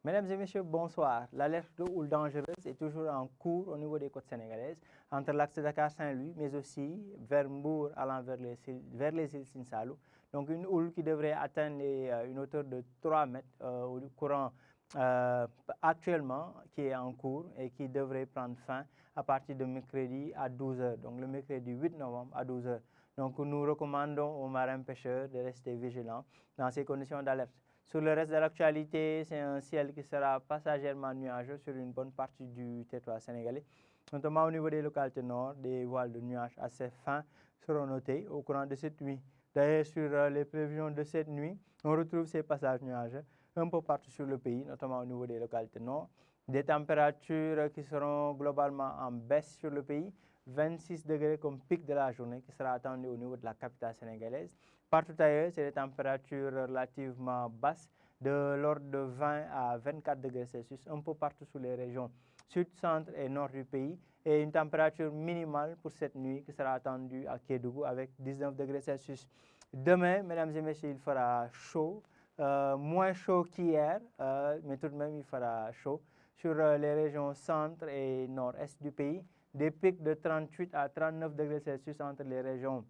Mesdames et messieurs, bonsoir. L'alerte de houle dangereuse est toujours en cours au niveau des côtes sénégalaises, entre l'axe Dakar-Saint-Louis, mais aussi vers Mbour, allant vers les îles Sine Saloum. Donc une houle qui devrait atteindre une hauteur de 3 mètres au courant actuellement, qui est en cours et qui devrait prendre fin à partir de mercredi à 12 h. Donc le mercredi 8 novembre à 12 h. Donc nous recommandons aux marins pêcheurs de rester vigilants dans ces conditions d'alerte. Sur le reste de l'actualité, c'est un ciel qui sera passagèrement nuageux sur une bonne partie du territoire sénégalais. Notamment au niveau des localités nord, des voiles de nuages assez fins seront notés au courant de cette nuit. D'ailleurs, sur les prévisions de cette nuit, on retrouve ces passages nuageux un peu partout sur le pays, notamment au niveau des localités nord. Des températures qui seront globalement en baisse sur le pays. 26 degrés comme pic de la journée qui sera attendu au niveau de la capitale sénégalaise. Partout ailleurs, c'est des températures relativement basses, de l'ordre de 20 à 24 degrés Celsius, un peu partout sur les régions sud, centre et nord du pays. Et une température minimale pour cette nuit qui sera attendue à Kédougou avec 19 degrés Celsius. Demain, mesdames et messieurs, il fera chaud, moins chaud qu'hier, mais tout de même il fera chaud sur les régions centre et nord-est du pays. Des pics de 38 à 39 degrés Celsius entre les régions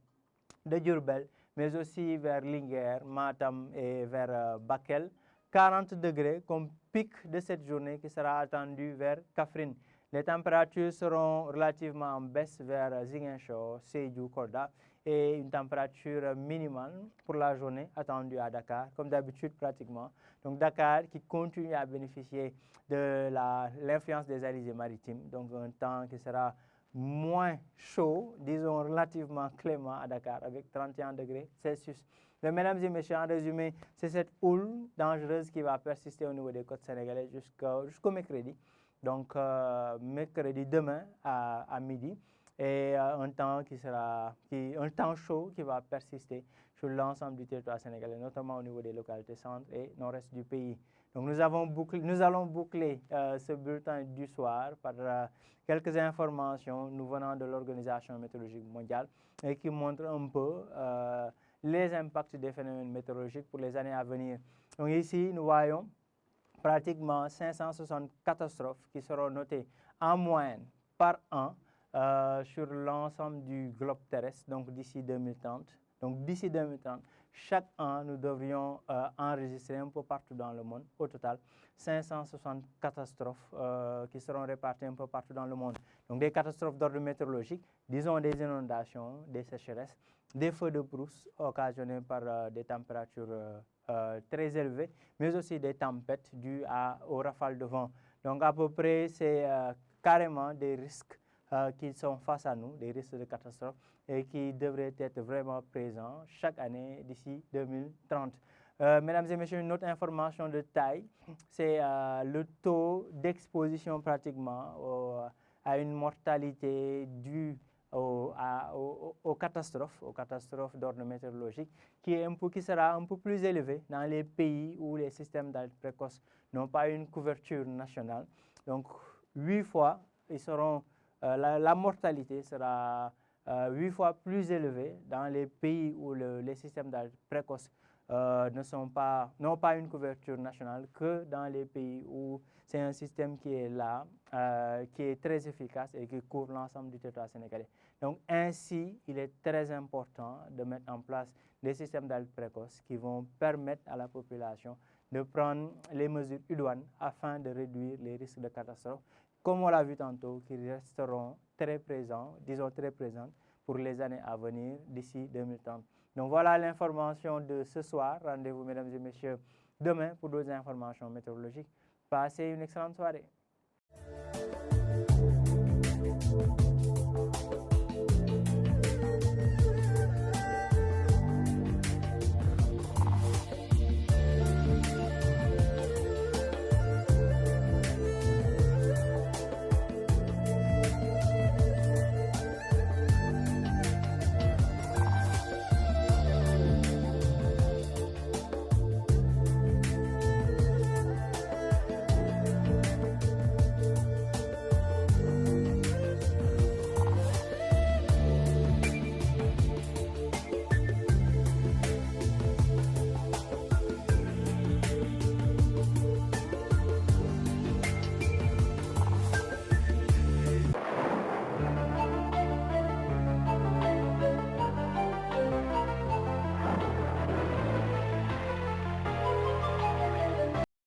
de Diourbel, mais aussi vers Linguère, Matam et vers Bakel. 40 degrés comme pic de cette journée qui sera attendu vers Kaffrine. Les températures seront relativement en baisse vers Ziguinchor, Sédhiou, Kolda et une température minimale pour la journée attendue à Dakar, comme d'habitude pratiquement. Donc Dakar qui continue à bénéficier de l'influence des alizés maritimes, donc un temps qui sera moins chaud, disons relativement clément à Dakar avec 31 degrés Celsius. Mais mesdames et messieurs, en résumé, c'est cette houle dangereuse qui va persister au niveau des côtes sénégalaises jusqu'au mercredi. Donc mercredi demain à midi. Et un temps chaud qui va persister sur l'ensemble du territoire sénégalais, notamment au niveau des localités centre et nord-est du pays. Donc nous allons boucler ce bulletin du soir par quelques informations nous venant de l'Organisation météorologique mondiale et qui montrent un peu les impacts des phénomènes météorologiques pour les années à venir. Donc ici, nous voyons pratiquement 560 catastrophes qui seront notées en moyenne par an sur l'ensemble du globe terrestre, donc d'ici 2030. Donc d'ici 2030, chaque an, nous devrions enregistrer un peu partout dans le monde, au total, 560 catastrophes qui seront réparties un peu partout dans le monde. Donc des catastrophes d'ordre météorologique, disons des inondations, des sécheresses, des feux de brousse occasionnés par des températures très élevées, mais aussi des tempêtes dues aux rafales de vent. Donc à peu près, c'est carrément des risques qui sont face à nous, des risques de catastrophe et qui devraient être vraiment présents chaque année d'ici 2030. Mesdames et messieurs, une autre information de taille, c'est le taux d'exposition pratiquement à une mortalité due aux catastrophes d'ordre météorologique, qui sera un peu plus élevé dans les pays où les systèmes d'alerte précoce n'ont pas une couverture nationale. Donc 8 fois, la mortalité sera 8 fois plus élevée dans les pays où les systèmes d'alerte précoce n'ont pas une couverture nationale que dans les pays où c'est un système qui est là, qui est très efficace et qui couvre l'ensemble du territoire sénégalais. Donc ainsi, il est très important de mettre en place des systèmes d'alerte précoce qui vont permettre à la population de prendre les mesures idoines afin de réduire les risques de catastrophe, comme on l'a vu tantôt, qui resteront très présents, disons très présentes, pour les années à venir d'ici 2030. Donc voilà l'information de ce soir. Rendez-vous, mesdames et messieurs, demain pour d'autres informations météorologiques. Passez une excellente soirée.